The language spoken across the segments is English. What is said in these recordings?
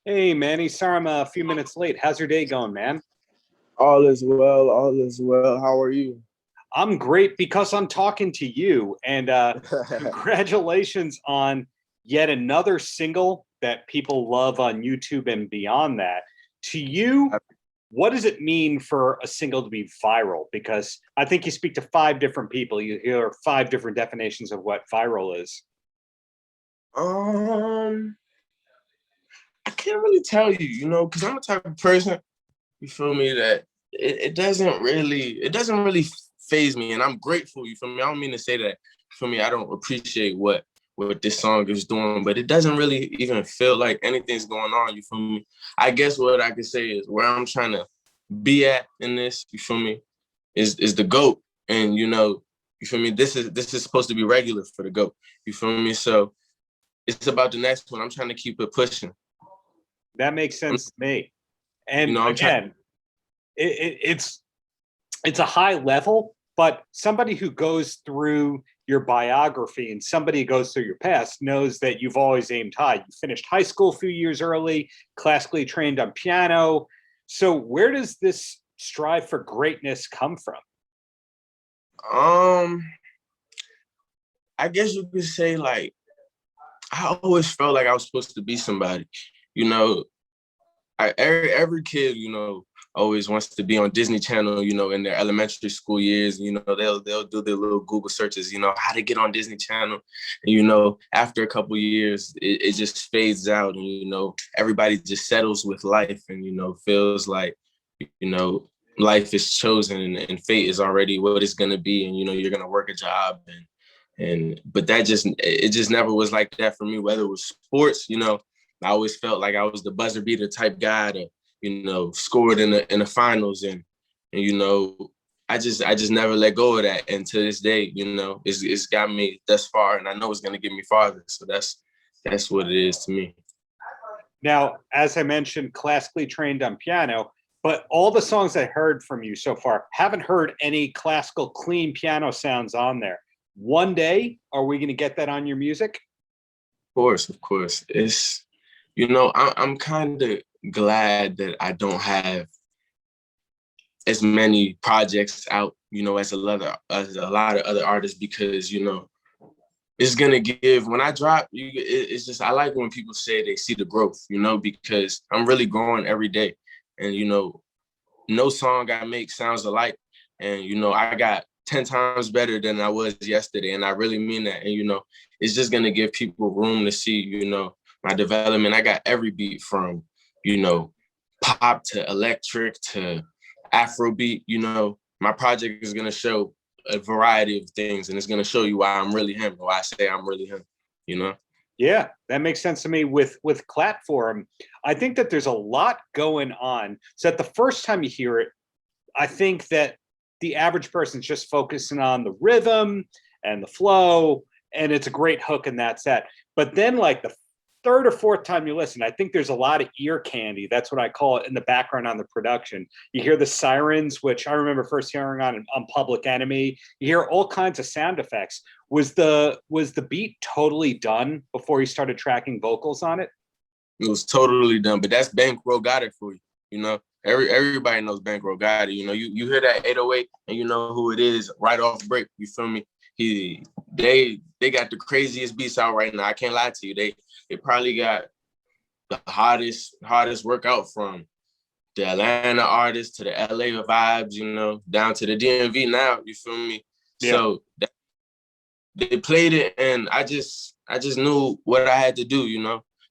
Hey, Manny. Sorry I'm a few minutes late. How's your day going, man? All is well, all is well. How are you? I'm great because I'm talking to you. And congratulations on yet another single that people love on YouTube and beyond that. To you, what does it mean for a single to be viral? Because I think you speak to five different people. You hear five different definitions of what viral is. Um, I can't really tell you, because I'm the type of person, you feel me, that it doesn't really phase me, and I'm grateful, you feel me. I don't mean to say that, for me, I don't appreciate what this song is doing, but it doesn't really even feel like anything's going on, you feel me. I guess what I could say is where I'm trying to be at in this, you feel me, is the GOAT. And you feel me, this is supposed to be regular for the GOAT. You feel me? So it's about the next one. I'm trying to keep it pushing. That makes I'm, sense to me. And I'm trying. again, it's a high level, but somebody who goes through your biography and somebody who goes through your past knows that you've always aimed high. You finished high school a few years early, classically trained on piano. So where does this strive for greatness come from? Um, I guess you could say, like, I always felt like I was supposed to be somebody. You know, every kid, always wants to be on Disney Channel, in their elementary school years. They'll do their little Google searches, how to get on Disney Channel. And, after a couple of years, it just fades out. And, everybody just settles with life and, feels like, you know, life is chosen and fate is already what it's going to be. And, you're going to work a job but it just never was like that for me, whether it was sports. I always felt like I was the buzzer beater type guy to, scored in the finals. And I just never let go of that. And to this day, it's got me thus far, and I know it's going to get me farther. So that's what it is to me. Now, as I mentioned, classically trained on piano, but all the songs I heard from you so far, haven't heard any classical clean piano sounds on there. One day, are we going to get that on your music? Of course. I'm kind of glad that I don't have as many projects out, as a lot of other artists, because, it's gonna give, when I drop, it's just, I like when people say they see the growth, because I'm really growing every day. And, no song I make sounds alike. And, I got 10 times better than I was yesterday. And I really mean that. And, it's just gonna give people room to see, my development. I got every beat from, pop to electric to Afrobeat. My project is gonna show a variety of things, and it's gonna show you why I'm really him, or why I say I'm really him. Yeah, that makes sense to me with Platform. I think that there's a lot going on. So that the first time you hear it, I think that the average person's just focusing on the rhythm and the flow, and it's a great hook, and that's that. But then, like the third or fourth time you listen, I think there's a lot of ear candy. That's what I call it in the background on the production. You hear the sirens, which I remember first hearing on Public Enemy. You hear all kinds of sound effects. Was the beat totally done before you started tracking vocals on it? It was totally done, but that's Bankroll got it for you. Everybody knows Bankroll got it. You hear that 808 and you know who it is right off break. You feel me? They got the craziest beats out right now. I can't lie to you. They probably got the hottest workout, from the Atlanta artists to the LA vibes, down to the DMV now. You feel me? Yeah. So they played it, and I just knew what I had to do.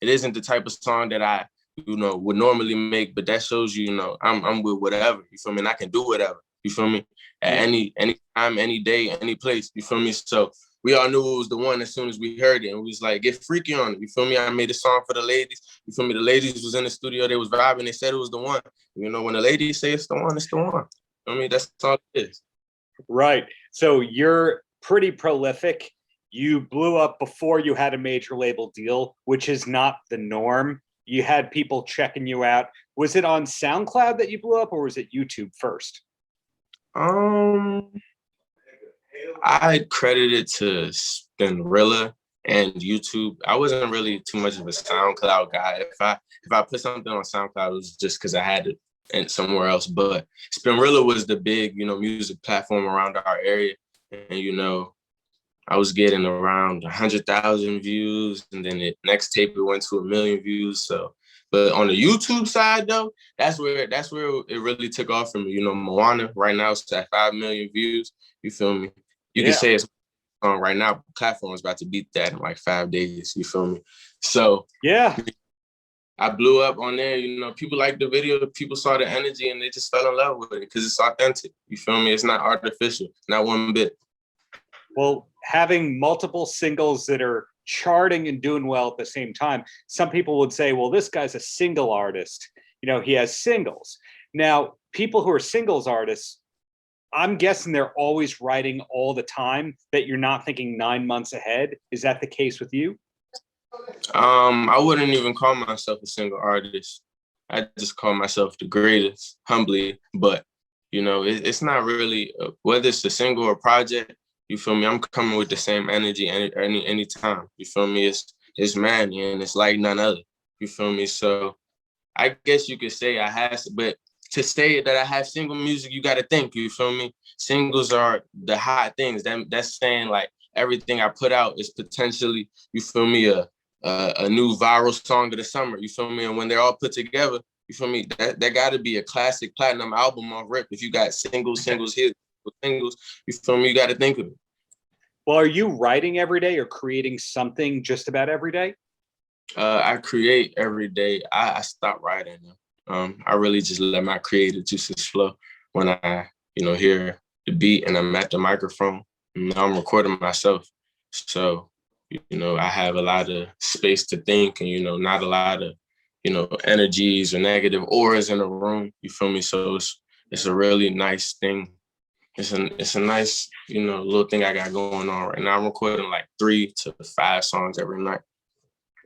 It isn't the type of song that I would normally make, but that shows I'm with whatever. You feel me? And I can do whatever. You feel me? At any time, any day, any place. You feel me? So we all knew it was the one as soon as we heard it, and we was like, get freaky on it. You feel me? I made a song for the ladies. You feel me? The ladies was in the studio, they was vibing, they said it was the one. When the ladies say it's the one, it's the one. I mean, that's all it is. Right. So you're pretty prolific. You blew up before you had a major label deal, which is not the norm. You had people checking you out. Was it on SoundCloud that you blew up, or was it YouTube first? I credit it to Spinrilla. and YouTube. I wasn't really too much of a SoundCloud guy. If I put something on SoundCloud, it was just because I had it and somewhere else. But Spinrilla was the big, music platform around our area. And, I was getting around 100,000 views. And then the next tape, it went to 1 million views. So, but on the YouTube side, though, that's where it really took off for me. Moana right now it's at 5 million views. You feel me? You can say it's right now. Platform is about to beat that in like 5 days. You feel me? So yeah, I blew up on there. People liked the video. People saw the energy and they just fell in love with it because it's authentic. You feel me? It's not artificial, not one bit. Well, having multiple singles that are charting and doing well at the same time, some people would say, well, this guy's a single artist. He has singles. Now, people who are singles artists, I'm guessing they're always writing all the time, that you're not thinking 9 months ahead. Is that the case with you? I wouldn't even call myself a single artist. I just call myself the greatest, humbly. But, it's not really, whether it's a single or project, you feel me? I'm coming with the same energy any time. You feel me? It's Manny and it's like none other. You feel me? So I guess you could say I have, but to say that I have single music, you got to think. You feel me? Singles are the hot things. That's saying like everything I put out is potentially, you feel me, a new viral song of the summer. You feel me? And when they're all put together, you feel me? That got to be a classic platinum album on rip. If you got singles, singles, you feel me? You got to think of it. Well, are you writing every day or creating something just about every day? I create every day. I stop writing now. I really just let my creative juices flow when I, hear the beat and I'm at the microphone. I'm recording myself. So, I have a lot of space to think and, not a lot of, energies or negative auras in the room. You feel me? So it's a really nice thing. It's a nice, little thing I got going on right now. I'm recording like 3 to 5 songs every night.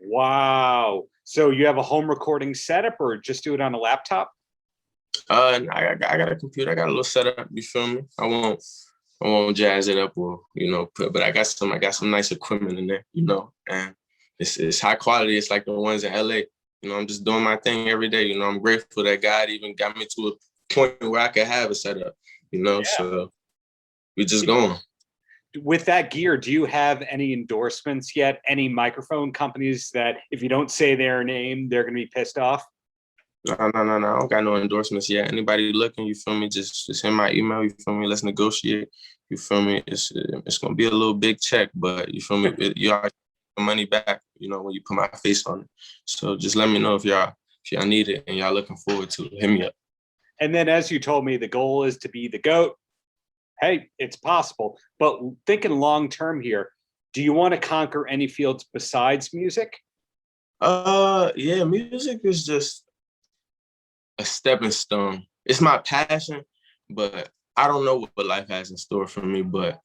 Wow. So you have a home recording setup or just do it on a laptop? I got a computer. I got a little setup. You feel me? I won't jazz it up or, but I got some nice equipment in there, and it's high quality. It's like the ones in LA. I'm just doing my thing every day. I'm grateful that God even got me to a point where I could have a setup, so we just going. With that gear, do you have any endorsements yet? Any microphone companies that if you don't say their name, they're going to be pissed off? No. I don't got no endorsements yet. Anybody looking, you feel me? Just send my email. You feel me? Let's negotiate. You feel me? It's gonna be a little big check, but you feel me? You already get the money back. When you put my face on it. So just let me know if y'all need it and y'all looking forward to it. Hit me up. And then, as you told me, the goal is to be the GOAT. Hey, it's possible. But thinking long term here, do you want to conquer any fields besides music? Yeah, music is just a stepping stone. It's my passion, but I don't know what life has in store for me. But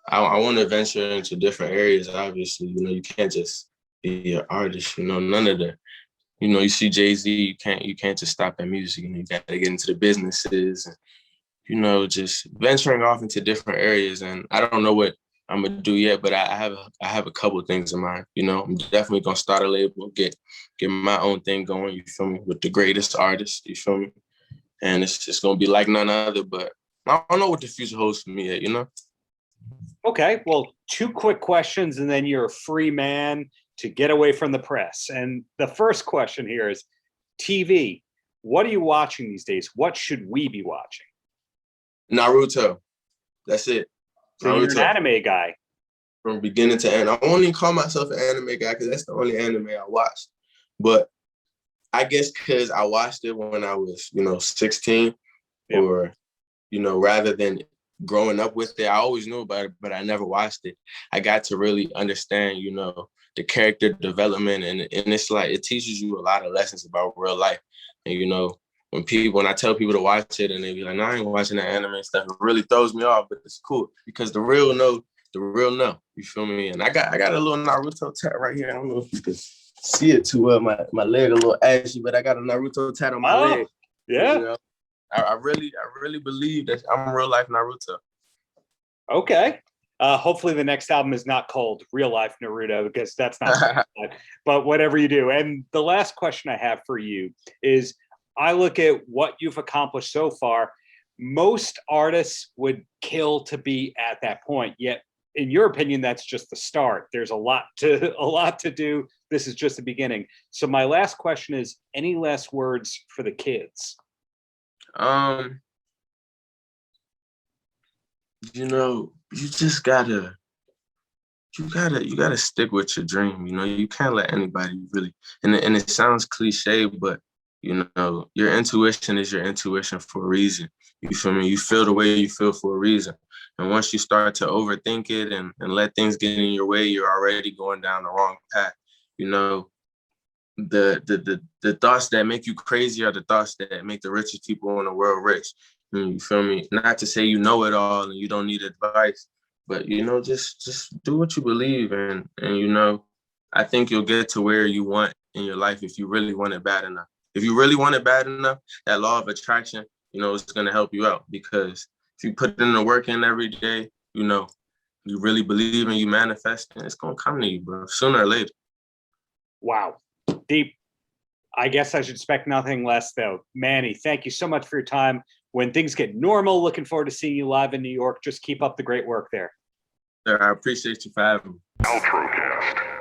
I want to venture into different areas. Obviously, you can't just be an artist. None of the. You see Jay-Z. You can't just stop at music. You got to get into the businesses and just venturing off into different areas. And I don't know what I'm gonna do yet, but I have a couple of things in mind. I'm definitely gonna start a label, get my own thing going. You feel me? With the greatest artists. You feel me? And it's just gonna be like none other. But I don't know what the future holds for me yet. Okay. Well, 2 quick questions, and then you're a free man to get away from the press. And the first question here is TV. What are you watching these days? What should we be watching? Naruto. That's it. So Naruto. you're an anime guy. From beginning to end. I won't even call myself an anime guy because that's the only anime I watched. But I guess because I watched it when I was, 16 or, rather than growing up with it, I always knew about it, but I never watched it. I got to really understand, the character development and it's like, it teaches you a lot of lessons about real life. And, when I tell people to watch it and they be like, no, I ain't watching that anime and stuff, it really throws me off, but it's cool because the real know. You feel me? And I got a little Naruto tat right here. I don't know if you can see it too well. My leg a little ashy, but I got a Naruto tat on my leg. Yeah. I really believe that I'm real life Naruto. Okay. Hopefully the next album is not called Real Life Naruto, because that's not fun. But whatever you do. And the last question I have for you is, I look at what you've accomplished so far. Most artists would kill to be at that point, yet in your opinion, that's just the start. There's a lot to do. This is just the beginning. So my last question is, any last words for the kids? You know, you just gotta stick with your dream. You know, you can't let anybody really, and it sounds cliche, but you know, your intuition is your intuition for a reason. You feel me? You feel the way you feel for a reason. And once you start to overthink it and let things get in your way, you're already going down the wrong path. You know, the thoughts that make you crazy are the thoughts that make the richest people in the world rich. You feel me? Not to say you know it all and you don't need advice, but you know, just do what you believe in, and you know, I think you'll get to where you want in your life if you really want it bad enough. If you really want it bad enough, that law of attraction, you know, it's gonna help you out, because if you put in the work in every day, you know, you really believe in you manifesting, it's gonna come to you, bro, sooner or later. Wow, deep. I guess I should expect nothing less, though. Manny, thank you so much for your time. When things get normal, looking forward to seeing you live in New York. Just keep up the great work there. I appreciate you for having me. Paltrocast.